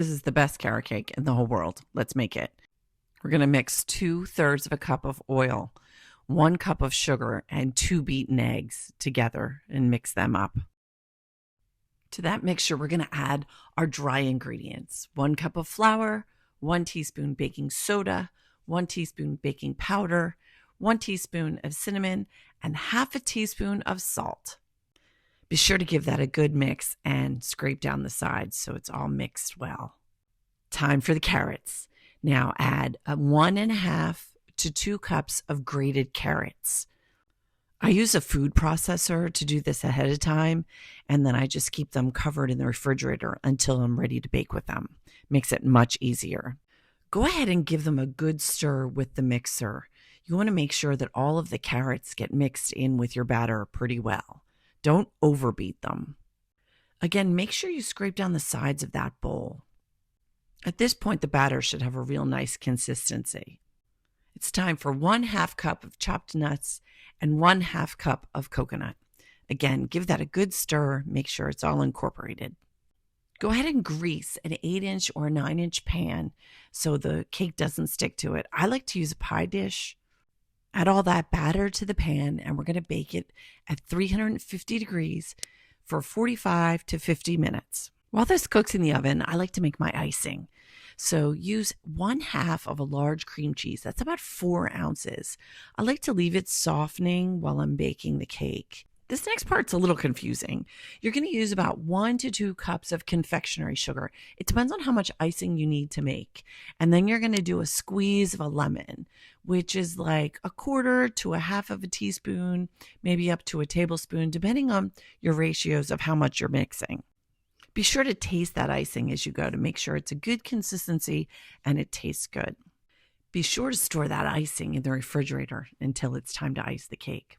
This is the best carrot cake in the whole world. Let's make it. We're going to mix 2/3 of a cup of oil, 1 cup of sugar, and 2 beaten eggs together and mix them up. To that mixture, we're going to add our dry ingredients: 1 cup of flour, 1 teaspoon baking soda, 1 teaspoon baking powder, 1 teaspoon of cinnamon, and half a teaspoon of salt. Be sure to give that a good mix and scrape down the sides so it's all mixed well. Time for the carrots. Now add 1.5 to 2 cups of grated carrots. I use a food processor to do this ahead of time, and then I just keep them covered in the refrigerator until I'm ready to bake with them. Makes it much easier. Go ahead and give them a good stir with the mixer. You want to make sure that all of the carrots get mixed in with your batter pretty well. Don't overbeat them. Again, make sure you scrape down the sides of that bowl. At this point, the batter should have a real nice consistency. It's time for 1/2 cup of chopped nuts and 1/2 cup of coconut. Again, give that a good stir. Make sure it's all incorporated. Go ahead and grease an 8-inch or 9-inch pan so the cake doesn't stick to it. I like to use a pie dish. Add all that batter to the pan, and we're going to bake it at 350 degrees for 45 to 50 minutes. While this cooks in the oven, I like to make my icing. So use 1/2 of a large cream cheese. That's about 4 ounces. I like to leave it softening while I'm baking the cake. This next part's a little confusing. You're going to use about 1 to 2 cups of confectionery sugar. It depends on how much icing you need to make. And then you're going to do a squeeze of a lemon, which is like 1/4 to 1/2 of a teaspoon, maybe up to a tablespoon, depending on your ratios of how much you're mixing. Be sure to taste that icing as you go to make sure it's a good consistency and it tastes good. Be sure to store that icing in the refrigerator until it's time to ice the cake.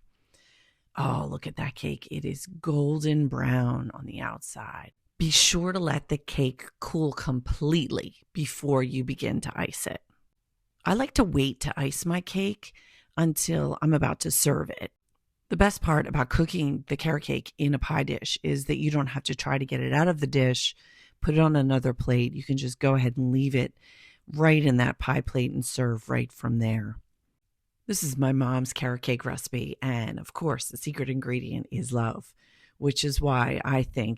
Oh, look at that cake. It is golden brown on the outside. Be sure to let the cake cool completely before you begin to ice it. I like to wait to ice my cake until I'm about to serve it. The best part about cooking the carrot cake in a pie dish is that you don't have to try to get it out of the dish, put it on another plate. You can just go ahead and leave it right in that pie plate and serve right from there. This is my mom's carrot cake recipe, and of course, the secret ingredient is love, which is why I think